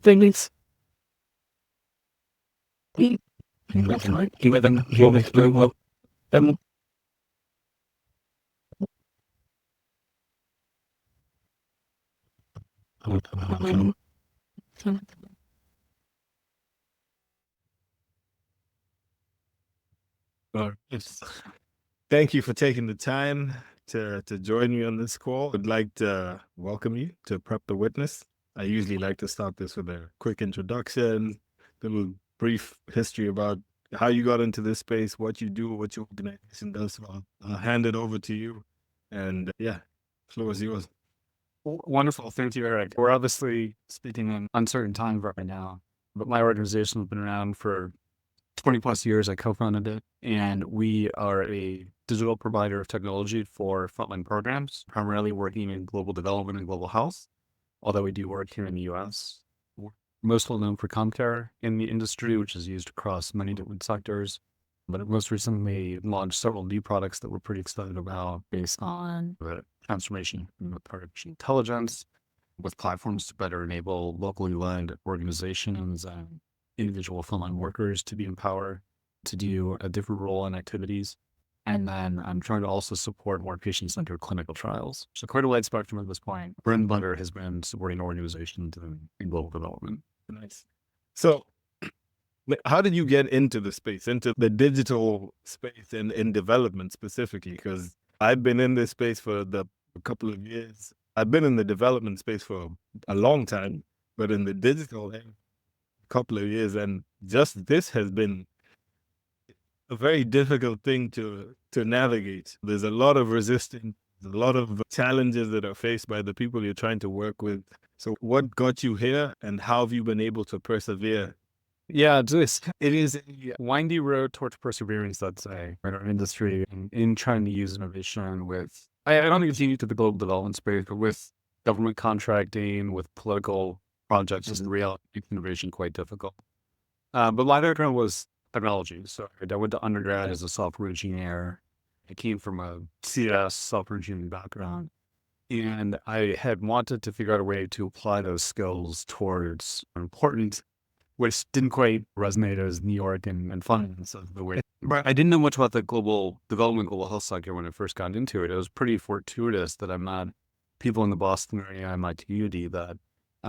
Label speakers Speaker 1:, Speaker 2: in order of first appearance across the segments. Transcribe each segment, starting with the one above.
Speaker 1: things. Give them your explore them.
Speaker 2: Yes. Thank you for taking the time to join me on this call. I'd like to welcome you to Prep the Witness. I usually like to start this with a quick introduction, a little brief history about how you got into this space, what you do, what your organization does. So I'll hand it over to you. And yeah, floor is yours.
Speaker 1: Wonderful. Thank you, Eric. We're obviously speaking in uncertain times right now, but my organization has been around for 20 plus years. I co-founded it, and we are a digital provider of technology for frontline programs, primarily working in global development and global health, although we do work here in the US. We're most well known for ComCare in the industry, which is used across many different sectors. But most recently launched several new products that we're pretty excited about based on the transformation with artificial intelligence, with platforms to better enable locally led organizations and individual frontline workers to be empowered to do a different role and activities. And then I'm trying to also support more patient-centered clinical trials. So quite a wide spectrum at this point. Bread and butter has been supporting organizations in global development.
Speaker 2: Nice. So how did you get into the space, into the digital space and in development specifically? Because I've been in this space for a couple of years. I've been in the development space for a long time, but in the digital a couple of years. And just this has been a very difficult thing to navigate. There's a lot of resistance, a lot of challenges that are faced by the people you're trying to work with. So what got you here and how have you been able to persevere?
Speaker 1: Yeah, it is a windy road towards perseverance, I'd say, in our industry in trying to use innovation with, I don't think it's unique to the global development space, but with government contracting, with political projects, is real innovation quite difficult. But my background was technology. So I went to undergrad as a software engineer. I came from a CS software engineering background. And I had wanted to figure out a way to apply those skills towards important, which didn't quite resonate as New York and finance of the way. But I didn't know much about the global development, global health sector when I first got into it. It was pretty fortuitous that I met people in the Boston area and my community that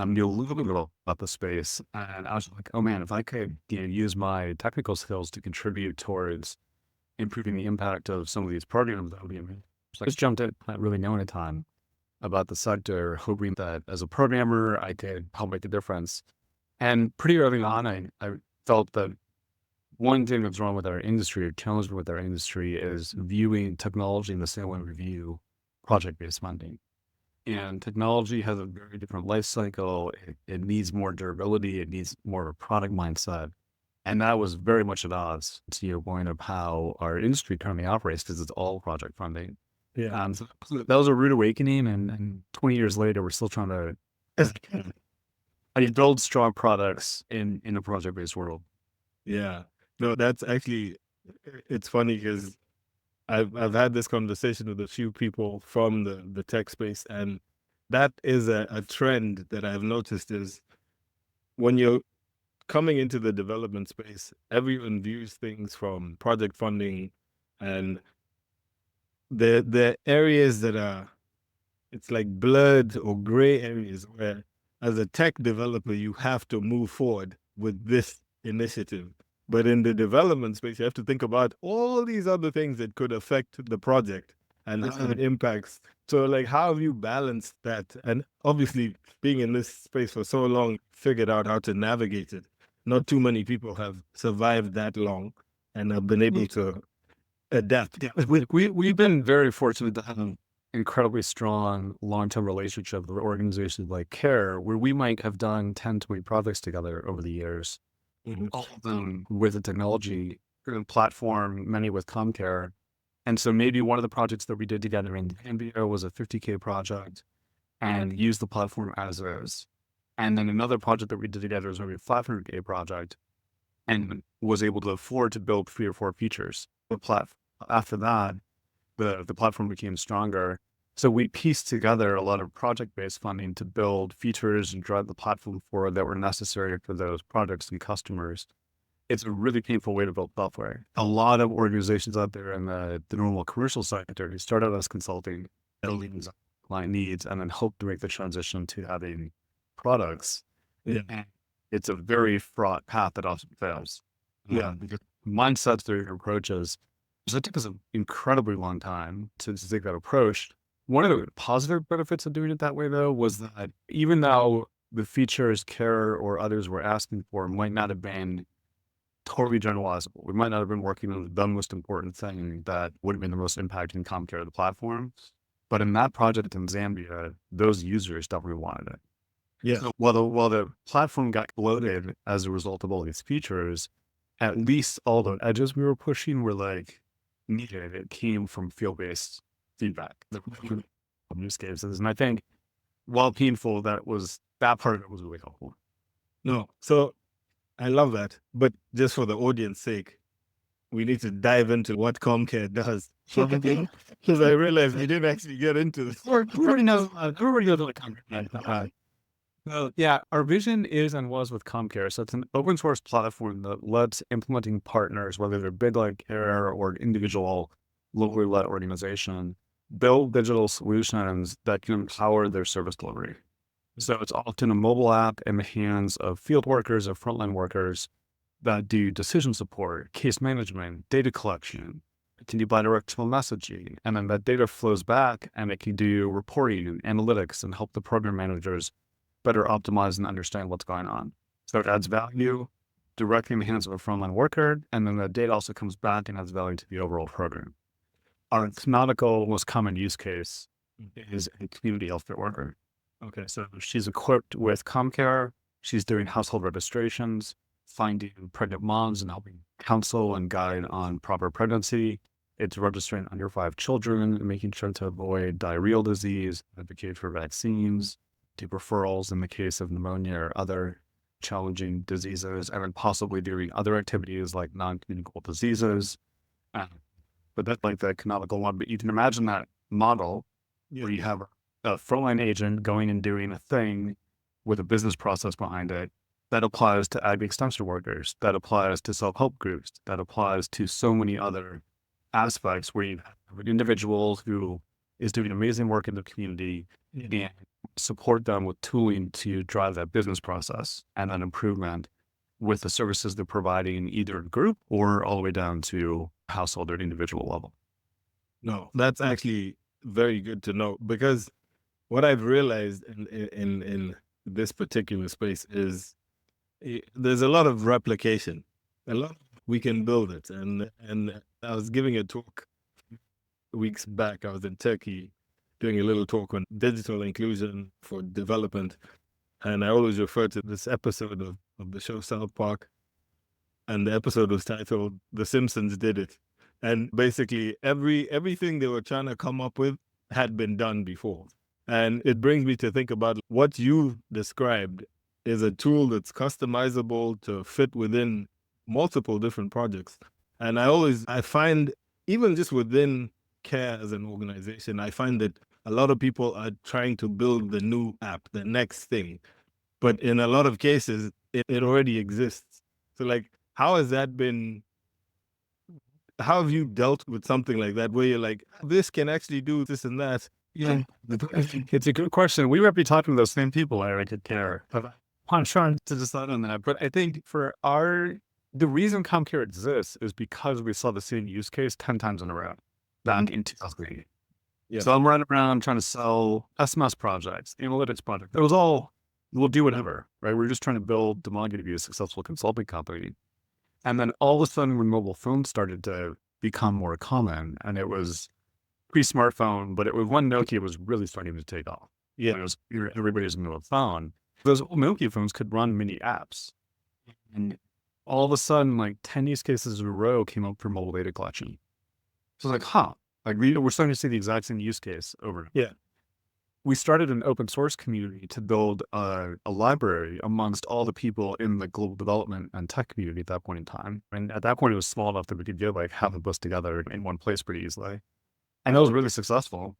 Speaker 1: knew a little bit about the space. And I was like, oh man, if I could use my technical skills to contribute towards improving the impact of some of these programs, that would be amazing. So I just jumped in, not really knowing a ton about the sector, hoping that as a programmer, I could help make a difference. And pretty early on, I felt that one thing that's wrong with our industry or challenge with our industry is viewing technology in the same way we view project-based funding. And technology has a very different life cycle. It needs more durability. It needs more of a product mindset. And that was very much at odds to your point of how our industry currently operates because it's all project funding.
Speaker 2: Yeah.
Speaker 1: So that was a rude awakening. And 20 years later, we're still trying to build strong products in a project-based world.
Speaker 2: Yeah. No, that's actually, it's funny because I've had this conversation with a few people from the tech space, and that is a trend that I've noticed is when you're coming into the development space, everyone views things from project funding, and the areas that are, it's like blurred or gray areas where as a tech developer, you have to move forward with this initiative. But in the development space, you have to think about all these other things that could affect the project and how it impacts. So like, how have you balanced that? And obviously being in this space for so long, figured out how to navigate it. Not too many people have survived that long and have been able to adapt.
Speaker 1: Yeah, we've been very fortunate to have an incredibly strong long-term relationship with organizations like CARE, where we might have done 10, 20 projects together over the years, all of them with a technology platform, many with ComCare. And so maybe one of the projects that we did together in Zambia was a 50K project and used the platform as is. And then another project that we did together was maybe a 500K project and was able to afford to build 3 or 4 features. After that, the platform became stronger. So we pieced together a lot of project-based funding to build features and drive the platform forward that were necessary for those projects and customers. It's a really painful way to build software. A lot of organizations out there in the normal commercial sector who start out as consulting, building client needs, and then hope to make the transition to having products.
Speaker 2: Yeah.
Speaker 1: And it's a very fraught path that often fails.
Speaker 2: Yeah.
Speaker 1: Because mindsets, their approaches. So it took us an incredibly long time to take that approach. One of the positive benefits of doing it that way, though, was that even though the features Care or others were asking for might not have been totally generalizable, we might not have been working on the most important thing that would have been the most impact in ComCare, the platform. But in that project in Zambia, those users definitely wanted it.
Speaker 2: Yeah.
Speaker 1: So while the platform got bloated as a result of all these features, at least all the edges we were pushing were like needed. It came from field-based feedback, the use cases. And I think while painful, that part of it was really helpful.
Speaker 2: No. So I love that. But just for the audience sake, we need to dive into what ComCare does. Because I realized we didn't actually get into this.
Speaker 1: Everybody knows what ComCare is. Well, yeah, our vision is and was with ComCare. So it's an open source platform that lets implementing partners, whether they're big like Care or individual locally led organization, build digital solutions that can empower their service delivery. So it's often a mobile app in the hands of field workers or frontline workers that do decision support, case management, data collection. It can do bidirectional messaging, and then that data flows back and it can do reporting and analytics and help the program managers better optimize and understand what's going on. So it adds value directly in the hands of a frontline worker, and then the data also comes back and adds value to the overall program. Our canonical most common use case is a community healthcare worker.
Speaker 2: Okay.
Speaker 1: So she's equipped with ComCare. She's doing household registrations, finding pregnant moms and helping counsel and guide on proper pregnancy. It's registering under 5 children, making sure to avoid diarrheal disease, advocate for vaccines, do referrals in the case of pneumonia or other challenging diseases, and then possibly doing other activities like non-communicable diseases. But that's like the canonical one. But you can imagine that model where you have a frontline agent going and doing a thing with a business process behind it that applies to ag extension workers, that applies to self-help groups, that applies to so many other aspects where you have an individual who is doing amazing work in the community and support them with tooling to drive that business process and that improvement with the services they're providing either in group or all the way down to household or individual level.
Speaker 2: No, that's actually very good to know, because what I've realized in this particular space is there's a lot of replication. We can build it. And I was giving a talk weeks back. I was in Turkey doing a little talk on digital inclusion for development. And I always refer to this episode of the show South Park. And the episode was titled The Simpsons Did It. And basically everything they were trying to come up with had been done before. And it brings me to think about what you described is a tool that's customizable to fit within multiple different projects. And I find, even just within Care as an organization, I find that a lot of people are trying to build the new app, the next thing. But in a lot of cases, it already exists. So like, how have you dealt with something like that, where you're like, this can actually do this and that?
Speaker 1: Yeah, it's a good question. We might be talking to those same people, Eric, at Care. I'm trying to decide on that. But I think the reason ComCare exists is because we saw the same use case 10 times in a row back in 2008.
Speaker 2: Yeah.
Speaker 1: So I'm running around trying to sell SMS projects, analytics projects. It was all, we'll do whatever, right? We're just trying to build Dimagi to be a successful consulting company. And then all of a sudden when mobile phones started to become more common, and it was pre-smartphone, but it was when Nokia was really starting to take off.
Speaker 2: Yeah.
Speaker 1: It was everybody was into a phone. Those old Nokia phones could run mini apps. And all of a sudden, like 10 use cases in a row came up for mobile data collection. So it's like, like we're starting to see the exact same use case over.
Speaker 2: Yeah.
Speaker 1: We started an open source community to build a library amongst all the people in the global development and tech community at that point in time. And at that point, it was small enough that we could get like half of us together in one place pretty easily. And that was really successful.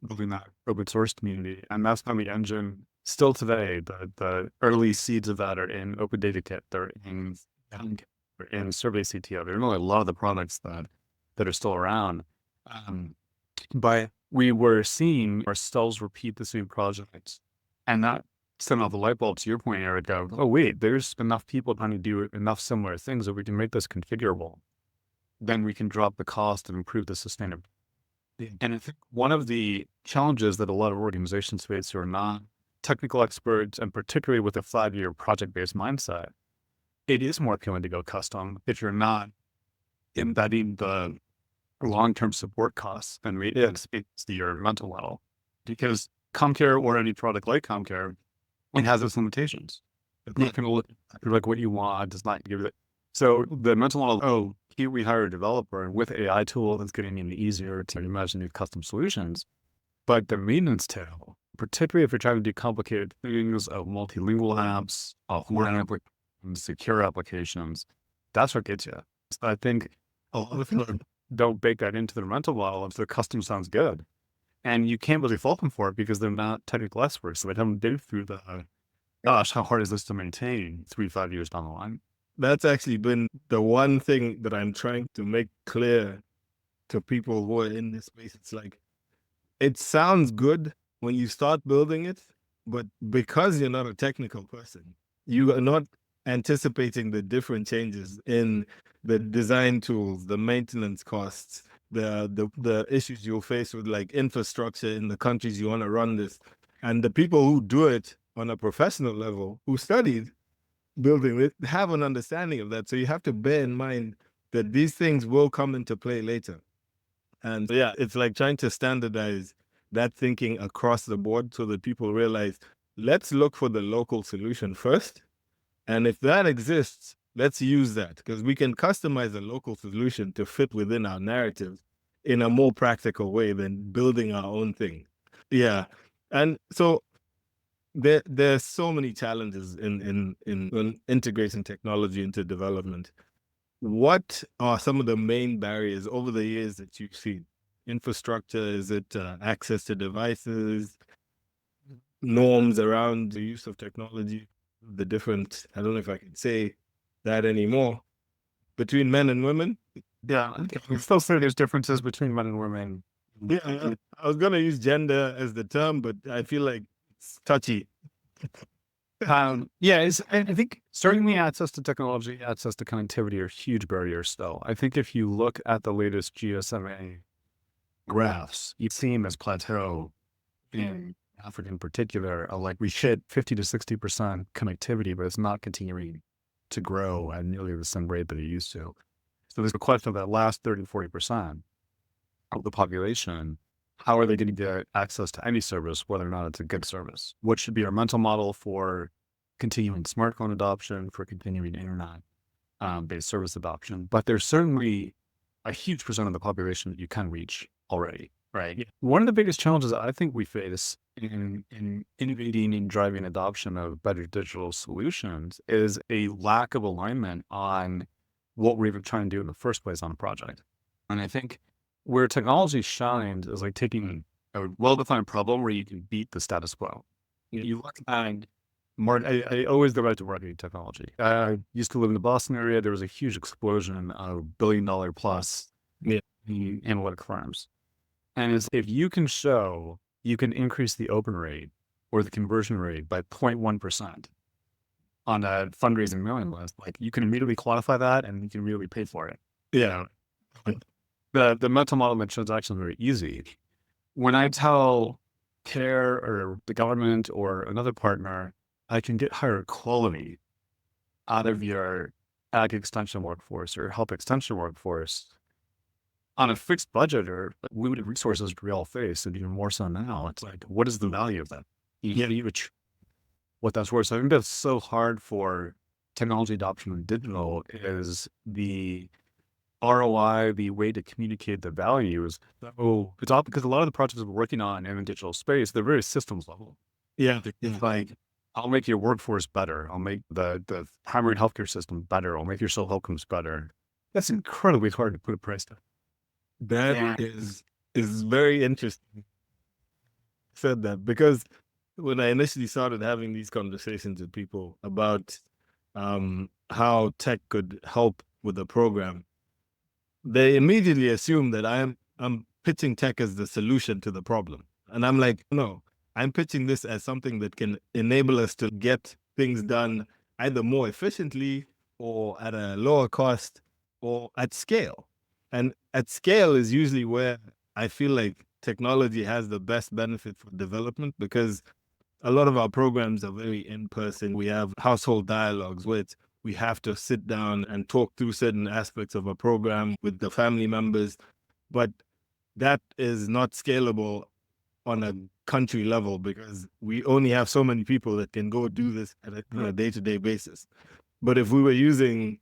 Speaker 1: building that open source community. And that's kind of the engine still today. The early seeds of that are in Open Data Kit, they're in Survey CTO. There are really a lot of the products that are still around. But we were seeing ourselves repeat the same projects, and that sent off the light bulb to your point, Eric, of, oh, wait, there's enough people trying to do enough similar things that we can make this configurable. Then we can drop the cost and improve the sustainability. And I think one of the challenges that a lot of organizations face who are not technical experts, and particularly with a 5-year project-based mindset, it is more appealing to go custom if you're not embedding the long-term support costs and maintenance to your mental level. Because ComCare or any product like ComCare, it has its limitations. It's not going to look like what you want. Does not give it. So the mental model, oh, here we hire a developer, and with AI tools, it's getting even easier to imagine these custom solutions. But the maintenance tail, particularly if you're trying to do complicated things of multilingual apps, secure applications, that's what gets you. So I think a lot of people don't bake that into their mental model if their custom sounds good. And you can't really fault them for it because they're not technical experts. So they haven't been through the, gosh, how hard is this to maintain 3-5 years down the line?
Speaker 2: That's actually been the one thing that I'm trying to make clear to people who are in this space. It's like, it sounds good when you start building it, but because you're not a technical person, you are not anticipating the different changes in the design tools, the maintenance costs, the issues you'll face with like infrastructure in the countries you want to run this. And the people who do it on a professional level, who studied building it, have an understanding of that. So you have to bear in mind that these things will come into play later. And yeah, it's like trying to standardize that thinking across the board so that people realize, let's look for the local solution first. And if that exists, let's use that, because we can customize a local solution to fit within our narrative in a more practical way than building our own thing. Yeah. And so there's so many challenges in integrating technology into development. What are some of the main barriers over the years that you've seen? Infrastructure? Is it access to devices, norms around the use of technology, the different, I don't know if I can say that anymore, between men and women?
Speaker 1: Yeah, I still say there's differences between men and women.
Speaker 2: Yeah, I was going to use gender as the term, but I feel like it's touchy.
Speaker 1: Yeah, I think certainly access to technology, access to connectivity are huge barriers still. I think if you look at the latest GSMA graphs, you see them as plateau in Africa in particular. Like we hit 50 to 60% connectivity, but it's not continuing to grow at nearly the same rate that it used to. So there's a question of that last 30 to 40% of the population. How are they going to get access to any service, whether or not it's a good service? What should be our mental model for continuing smartphone adoption, for continuing internet based service adoption? But there's certainly a huge percent of the population that you can reach already, right? Yeah. One of the biggest challenges I think we face in innovating and driving adoption of better digital solutions is a lack of alignment on what we're even trying to do in the first place on a project. And I think where technology shines is like taking a well-defined problem where you can beat the status quo. You look at I always go back to marketing technology. I used to live in the Boston area. There was a huge explosion of $1 billion plus analytic firms. And it's, if you can show you can increase the open rate or the conversion rate by 0.1% on a fundraising mailing list, like you can immediately quantify that and you can immediately pay for it.
Speaker 2: Yeah.
Speaker 1: The mental model of transaction is very easy. When I tell Care or the government or another partner, I can get higher quality out of your ag extension workforce or health extension workforce on a fixed budget or limited resources we all face, and even more so now. It's like, what is the value of that? What that's worth. So I think that's so hard for technology adoption in digital is the ROI, the way to communicate the values. So it's all because a lot of the projects we're working on in the digital space, they're very systems level.
Speaker 2: Yeah.
Speaker 1: It's like, I'll make your workforce better. I'll make the primary healthcare system better. I'll make your social outcomes better. That's incredibly hard to put a price to.
Speaker 2: That is very interesting. said that because when I initially started having these conversations with people about how tech could help with the program, they immediately assume that I'm pitching tech as the solution to the problem. And I'm like, no, I'm pitching this as something that can enable us to get things done either more efficiently or at a lower cost or at scale. And at scale is usually where I feel like technology has the best benefit for development, because a lot of our programs are very in person. We have household dialogues with we have to sit down and talk through certain aspects of a program with the family members, but that is not scalable on a country level because we only have so many people that can go do this on a day-to-day basis. But if we were using,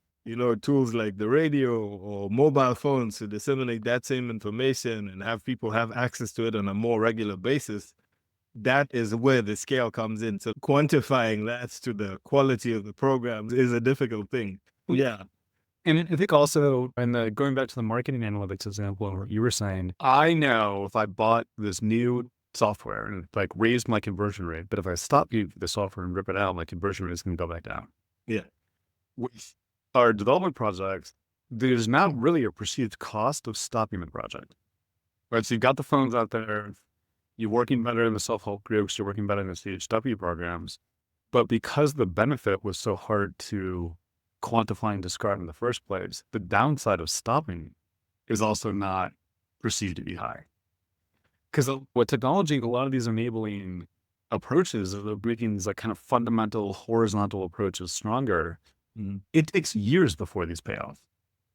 Speaker 2: tools like the radio or mobile phones to disseminate that same information and have people have access to it on a more regular basis, that is where the scale comes in. So quantifying that to the quality of the program is a difficult thing. Yeah.
Speaker 1: And I think also, and going back to the marketing analytics example, where you were saying, I know if I bought this new software and like raised my conversion rate, but if I stop using the software and rip it out, my conversion rate is going to go back down.
Speaker 2: Yeah.
Speaker 1: With our development projects, there's not really a perceived cost of stopping the project. Right. So you've got the phones out there, you're working better in the self-help groups, you're working better in the CHW programs. But because the benefit was so hard to quantify and describe in the first place, the downside of stopping is also not perceived to be high. Because what technology, a lot of these enabling approaches of making these like kind of fundamental horizontal approaches stronger, it takes years before these pay off.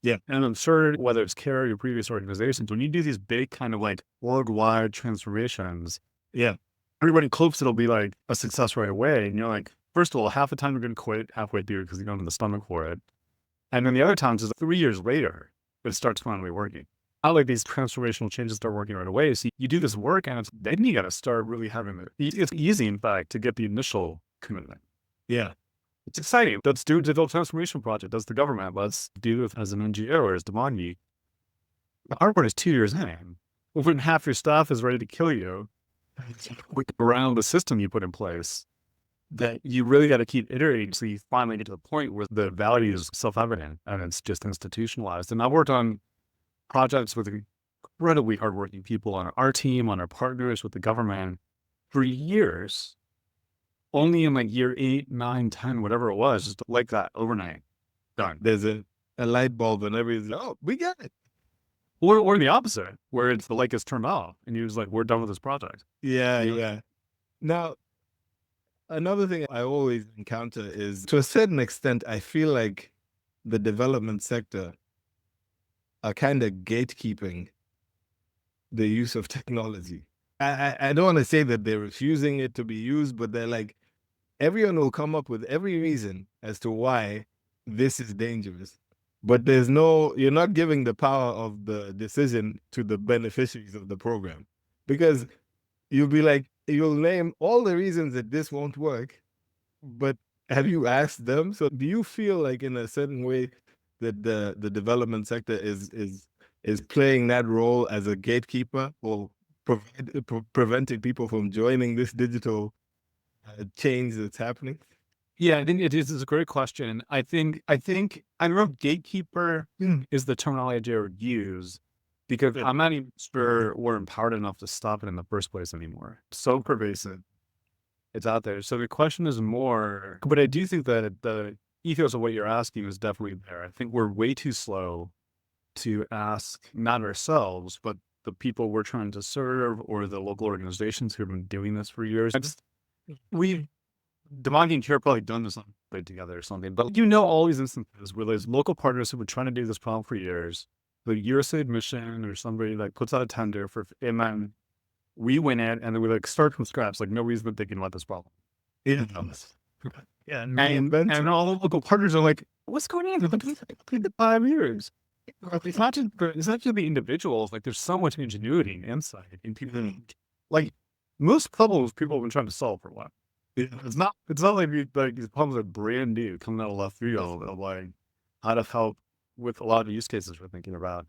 Speaker 2: Yeah.
Speaker 1: And I'm sure whether it's CARE or your previous organizations, when you do these big kind of like worldwide transformations,
Speaker 2: Yeah.
Speaker 1: everybody hopes it'll be like a success right away. And you're like, first of all, half the time you're going to quit halfway through because you don't have the stomach for it. And then the other times is 3 years later, it starts finally working. I like these transformational changes start working right away. So you do this work and then you got to start really having it. It's easy, in fact, to get the initial commitment.
Speaker 2: Yeah.
Speaker 1: It's exciting. Let's do a digital transformation project. That's the government. Let's do it as an NGO or as Dimagi. The hard part is 2 years in. When half your staff is ready to kill you around the system you put in place, that you really got to keep iterating so you finally get to the point where the value is self-evident and it's just institutionalized. And I've worked on projects with incredibly hardworking people on our team, on our partners with the government for years. Only in like year 8, 9, 10, whatever it was, just like that overnight. Done.
Speaker 2: There's a light bulb and everybody's like, oh, we got it.
Speaker 1: Or the opposite, where it's the light gets turned off and you're just like, we're done with this project.
Speaker 2: Yeah. Now, another thing I always encounter is, to a certain extent, I feel like the development sector are kind of gatekeeping the use of technology. I don't want to say that they're refusing it to be used, but they're like, everyone will come up with every reason as to why this is dangerous. But you're not giving the power of the decision to the beneficiaries of the program, because you'll name all the reasons that this won't work, but have you asked them? So do you feel like in a certain way that the development sector is playing that role as a gatekeeper or preventing people from joining this digital change that's happening?
Speaker 1: Yeah, I think it is a great question. I don't know if gatekeeper is the terminology I would use, because I'm not even sure we're empowered enough to stop it in the first place anymore. It's so pervasive. It's out there. So the question is more, but I do think that the ethos of what you're asking is definitely there. I think we're way too slow to ask, not ourselves, but the people we're trying to serve or the local organizations who have been doing this for years. Dimagi and CARE probably done this together or something, but all these instances where there's local partners who've been trying to do this problem for years, the USA admission or somebody like puts out a tender for, and then we win it and then we like start from scratch, like nobody's been thinking about this problem.
Speaker 2: Yeah.
Speaker 1: Yeah. And all the local partners are like, what's going on? It's like 5 years. It's not just the individuals, like there's so much ingenuity and insight in people. Like most problems people have been trying to solve for a while. It's not like these problems are brand new coming out of left field of like how to help with a lot of use cases we're thinking about.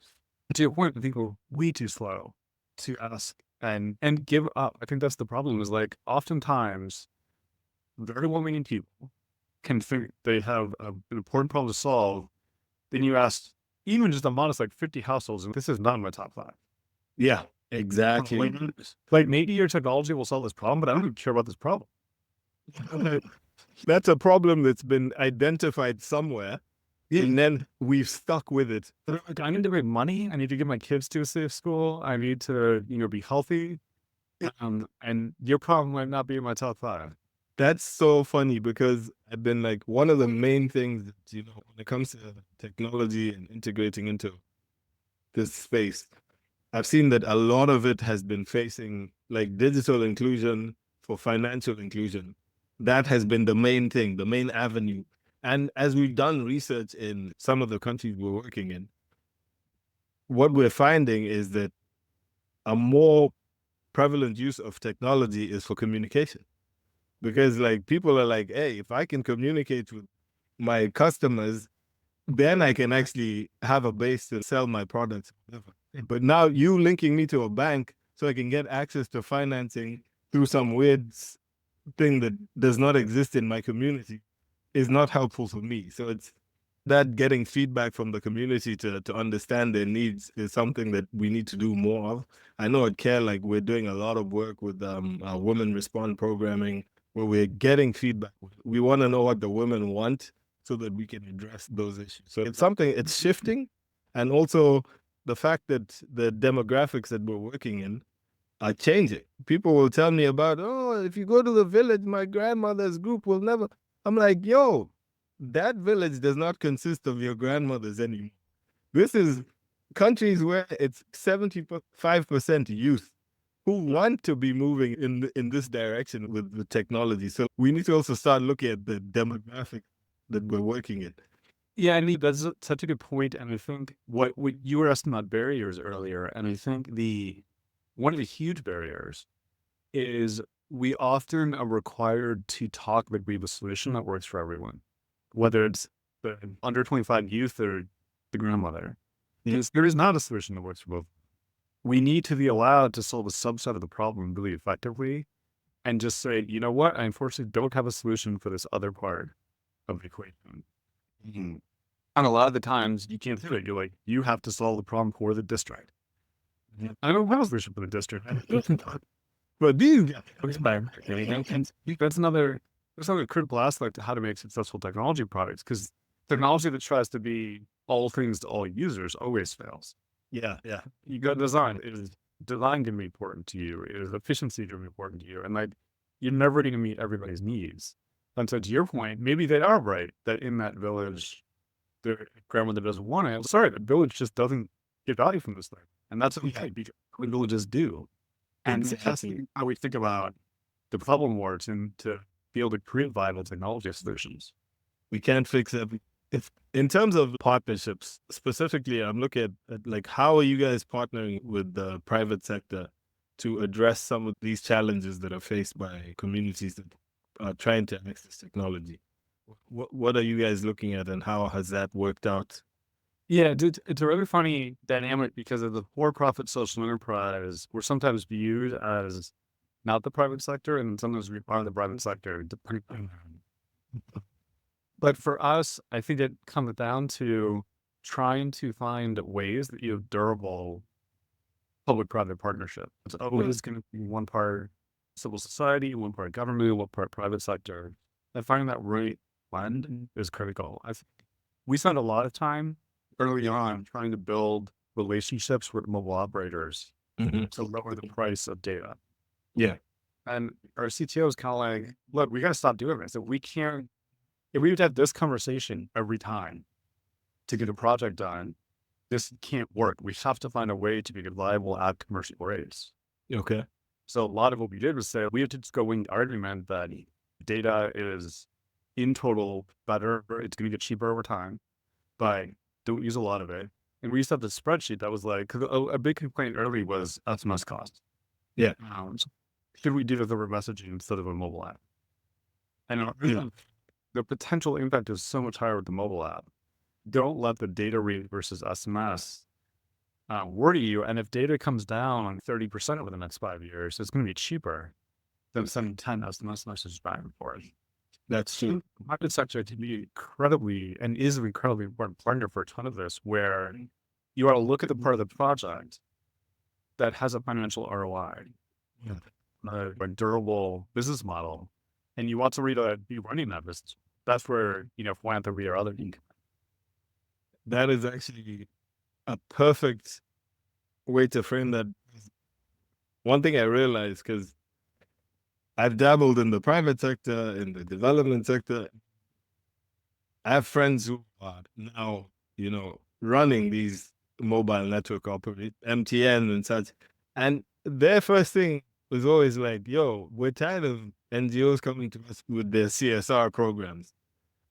Speaker 1: To your point, I think we're way too slow to ask and give up. I think that's the problem is like oftentimes very well-meaning people can think they have an important problem to solve. Then you ask even just a modest like 50 households, and this is not in my top five.
Speaker 2: Yeah,
Speaker 1: Like,
Speaker 2: exactly.
Speaker 1: like maybe your technology will solve this problem, but I don't even care about this problem.
Speaker 2: That's a problem that's been identified somewhere, and then we've stuck with it.
Speaker 1: Like, I need to make money. I need to get my kids to a safe school. I need to, be healthy. And your problem might not be in my top five.
Speaker 2: That's so funny because I've been like one of the main things that, when it comes to technology and integrating into this space, I've seen that a lot of it has been facing like digital inclusion for financial inclusion. That has been the main thing, the main avenue. And as we've done research in some of the countries we're working in, what we're finding is that a more prevalent use of technology is for communication. Because like people are like, hey, if I can communicate with my customers, then I can actually have a base to sell my products. But now you linking me to a bank so I can get access to financing through some weird thing that does not exist in my community is not helpful for me. So it's that getting feedback from the community to understand their needs is something that we need to do more of. I know at CARE, like we're doing a lot of work with our Women Respond programming where we're getting feedback. We want to know what the women want so that we can address those issues. So it's something, it's shifting. And also the fact that the demographics that we're working in are changing. People will tell me about, oh, if you go to the village, my grandmother's group will never. I'm like, yo, that village does not consist of your grandmothers anymore. This is countries where it's 75% youth who want to be moving in this direction with the technology. So we need to also start looking at the demographic that we're working in.
Speaker 1: Yeah, and that's such a good point. And I think what you were asking about barriers earlier, and I think one of the huge barriers is we often are required to talk like we have a solution that works for everyone, whether it's the under 25 youth or the grandmother. Because there is not a solution that works for both. We need to be allowed to solve a subset of the problem really effectively and just say, you know what, I unfortunately don't have a solution for this other part of the equation. And a lot of the times you can't do it. You're like, you have to solve the problem for the district. I don't have a solution for the district. But these that's another critical aspect to how to make successful technology products, because technology that tries to be all things to all users always fails.
Speaker 2: Yeah, yeah.
Speaker 1: You got design. It is design can be important to you. It is efficiency to be important to you. And like you're never going to meet everybody's needs. And so to your point, maybe they are right that in that village, their grandmother doesn't want it. Sorry, the village just doesn't get value from this thing. And that's okay because villages do. And that's how we think about the problem works and to be able to create viable technology solutions.
Speaker 2: We can't fix everything. If in terms of partnerships, specifically, I'm looking at like how are you guys partnering with the private sector to address some of these challenges that are faced by communities that are trying to access technology? What are you guys looking at, and how has that worked out?
Speaker 1: Yeah, it's a really funny dynamic because of the for-profit social enterprise, we're sometimes viewed as not the private sector, and sometimes we are the private sector. But for us, I think it comes down to trying to find ways that you have durable public-private partnership. It's always going to be one part civil society, one part government, one part private sector. And finding that right blend is critical. We spend a lot of time early on trying to build relationships with mobile operators to lower the price of data.
Speaker 2: Yeah.
Speaker 1: And our CTO is kind of like, look, we got to stop doing this. If we would have this conversation every time to get a project done, this can't work. We have to find a way to be reliable at commercial rates.
Speaker 2: Okay.
Speaker 1: So a lot of what we did was say, we have to just go in the argument that data is in total better. It's going to get cheaper over time, but don't use a lot of it. And we used to have this spreadsheet that was like, because a big complaint early was SMS cost.
Speaker 2: Yeah.
Speaker 1: So should we do this over messaging instead of a mobile app? And the potential impact is so much higher with the mobile app. Don't let the data rate versus SMS worry you. And if data comes down 30% over the next 5 years, it's going to be cheaper than sending 10 SMS messages back and forth.
Speaker 2: That's true.
Speaker 1: The private sector to be incredibly and is an incredibly important partner for a ton of this, where you ought to look at the part of the project that has a financial ROI, a durable business model, and you want somebody to be running that business. That's where, philanthropy or other income.
Speaker 2: That is actually a perfect way to frame that. One thing I realized, because I've dabbled in the private sector, in the development sector. I have friends who are now, running these mobile network operators, MTN and such. And their first thing was always like, yo, we're tired of NGOs coming to us with their CSR programs.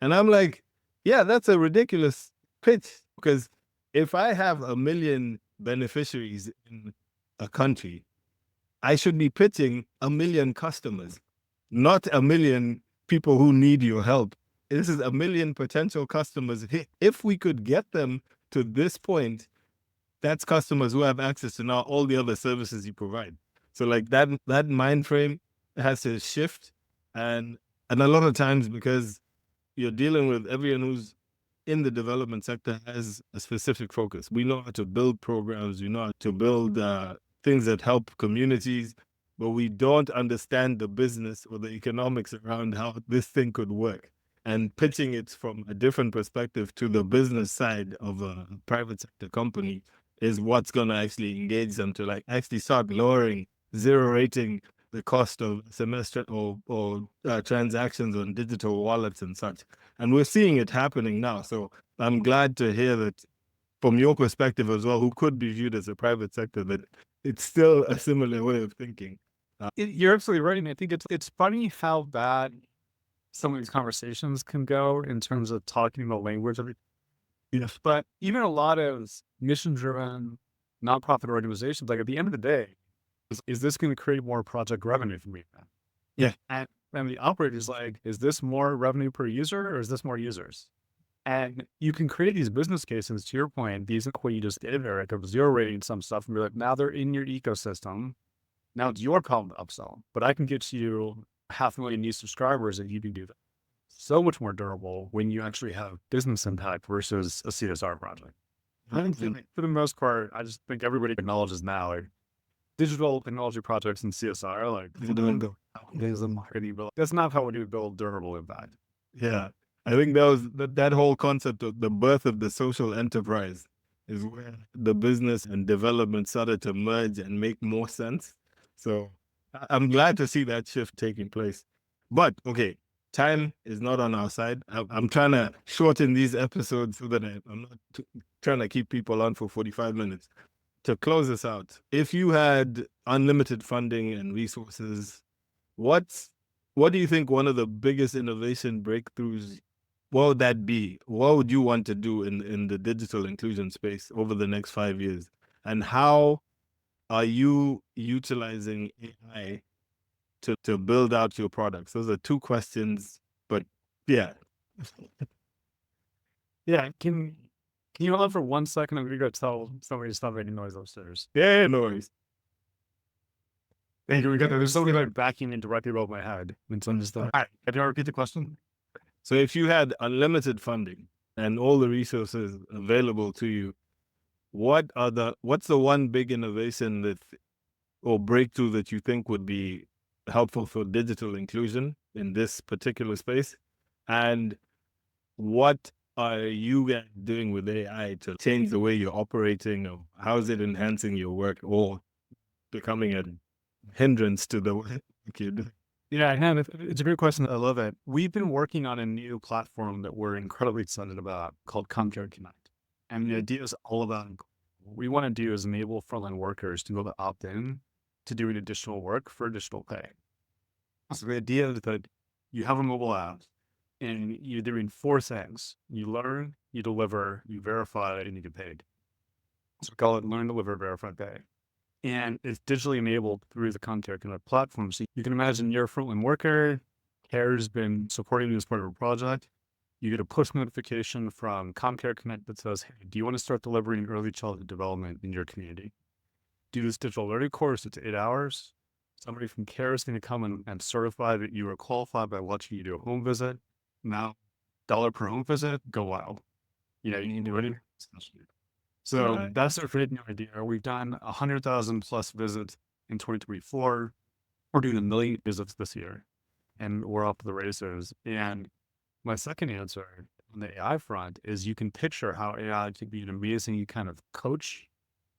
Speaker 2: And I'm like, yeah, that's a ridiculous pitch, because if I have 1 million beneficiaries in a country, I should be pitching 1 million customers, not 1 million people who need your help. This is 1 million potential customers. If we could get them to this point, that's customers who have access to now all the other services you provide. So like that mind frame has to shift. And a lot of times, because you're dealing with everyone who's in the development sector has a specific focus. We know how to build programs, we know how to build things that help communities, but we don't understand the business or the economics around how this thing could work. And pitching it from a different perspective to the business side of a private sector company is what's going to actually engage them to like actually start lowering, zero rating the cost of semester or transactions on digital wallets and such. And we're seeing it happening now. So I'm glad to hear that from your perspective as well, who could be viewed as a private sector, that it's still a similar way of thinking.
Speaker 1: You're absolutely right. And I think it's funny how bad some of these conversations can go in terms of talking the language of it.
Speaker 2: Yes.
Speaker 1: But even a lot of mission-driven nonprofit organizations, like at the end of the day, is this going to create more project revenue for me?
Speaker 2: Yeah.
Speaker 1: And the operator is like, is this more revenue per user or is this more users? And you can create these business cases, to your point, these what you just did, Eric, of zero rating some stuff, and be like, now they're in your ecosystem. Now it's your problem to upsell, but I can get you 500,000 new subscribers and you can do that. So much more durable when you actually have business impact versus a CSR project. For the most part, I just think everybody acknowledges now, like, digital technology projects and CSR, like, there's a marketing, but that's not how we build durable impact.
Speaker 2: Yeah. I think that was that whole concept of the birth of the social enterprise is where the business and development started to merge and make more sense. So I'm glad to see that shift taking place. But okay, time is not on our side. I'm trying to shorten these episodes so that I'm not trying to keep people on for 45 minutes. To close this out, if you had unlimited funding and resources, what do you think one of the biggest innovation breakthroughs, what would that be? What would you want to do in the digital inclusion space over the next 5 years? And how are you utilizing AI to build out your products? Those are two questions, but yeah.
Speaker 1: Yeah, can you hold on for 1 second? I'm going to go tell somebody to stop making noise upstairs.
Speaker 2: Yeah, no worries.
Speaker 1: Thank you. There's something like backing in directly above my head. And so I'm just like, all right, can you repeat the question?
Speaker 2: So if you had unlimited funding and all the resources available to you, what's the one big innovation or breakthrough that you think would be helpful for digital inclusion in this particular space? And what are you guys doing with AI to change the way you're operating, or how is it enhancing your work or becoming a hindrance to the work you do?
Speaker 1: Yeah, it's a great question. I love it. We've been working on a new platform that we're incredibly excited about called ComCare Connect. And the idea is all about what we want to do is enable frontline workers to be able to opt in to doing additional work for additional pay. So the idea is that you have a mobile app and you're doing 4 things. You learn, you deliver, you verify, and you get paid. So we call it learn, deliver, verify, pay. And it's digitally enabled through the ComCare Connect platform. So you can imagine you're a frontline worker, CARE's been supporting you as part of a project. you get a push notification from ComCare Connect that says, hey, do you want to start delivering early childhood development in your community? Do this digital learning course. It's 8 hours. Somebody from CARE is going to come and certify that you are qualified by watching you do a home visit. Now, dollar per home visit, go wild. You can do anything. So
Speaker 2: Right.
Speaker 1: that's our great new idea. We've done 100,000 plus visits in 2024. We're doing 1 million visits this year, and we're up to the races. And my second answer on the AI front is you can picture how AI can be an amazing kind of coach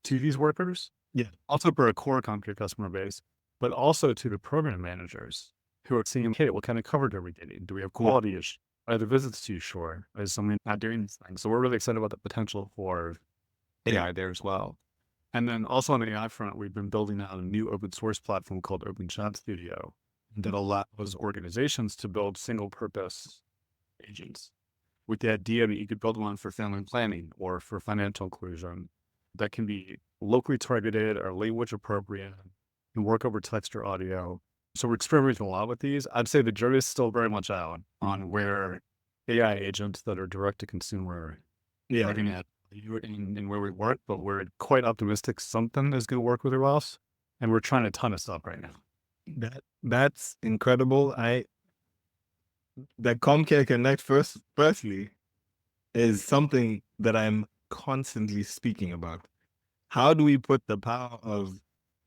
Speaker 1: to these workers.
Speaker 2: Yeah.
Speaker 1: Also for a core ComCare customer base, but also to the program managers who are seeing, okay, what kind of coverage are we getting? Do we have quality issues? Are the visits too short? Is somebody not doing these things? So we're really excited about the potential for AI there as well. And then also on the AI front, we've been building out a new open source platform called Open Chat Studio that allows organizations to build single purpose agents with the idea that you could build one for family planning or for financial inclusion that can be locally targeted or language appropriate and work over text or audio. So we're experimenting a lot with these. I'd say the jury is still very much out on where AI agents that are direct to consumer
Speaker 2: Yeah.
Speaker 1: are going to in where we work, but we're quite optimistic something is going to work with our else. And we're trying a ton of stuff right now.
Speaker 2: That's incredible. The ComCare Connect firstly is something that I'm constantly speaking about. How do we put the power of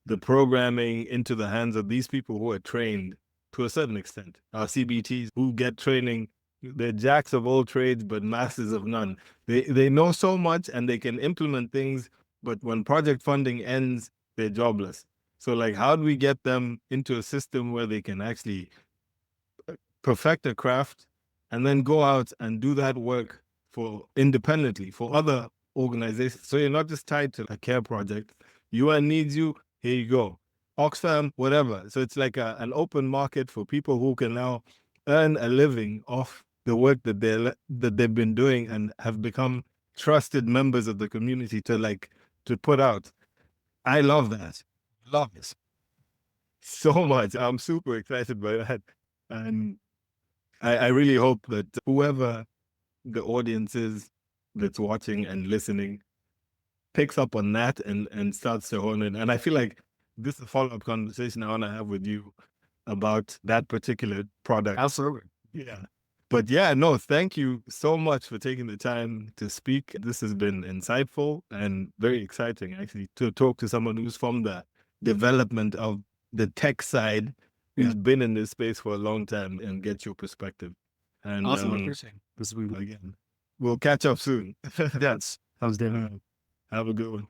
Speaker 2: the programming into the hands of these people who are trained to a certain extent? Our CBTs who get training, they're jacks of all trades, but masters of none. They know so much and they can implement things, but when project funding ends, they're jobless. So like, how do we get them into a system where they can actually perfect a craft and then go out and do that work for independently for other organizations? So you're not just tied to a care project. UN needs you, here you go. Oxfam, whatever. So it's like an open market for people who can now earn a living off the work that they've been doing and have become trusted members of the community to put out. I love that. Love it so much. I'm super excited by that. And I really hope that whoever the audience is that's watching and listening picks up on that and starts to hone in. And I feel like this is a follow-up conversation I want to have with you about that particular product.
Speaker 1: Absolutely.
Speaker 2: Yeah. But yeah, no, thank you so much for taking the time to speak. This has been insightful and very exciting, actually, to talk to someone who's from the development of the tech side, who's been in this space for a long time, and get your perspective. And
Speaker 1: Awesome. Appreciate this week.
Speaker 2: again, we'll catch up soon.
Speaker 1: Yes. Sounds good.
Speaker 2: Have a good one.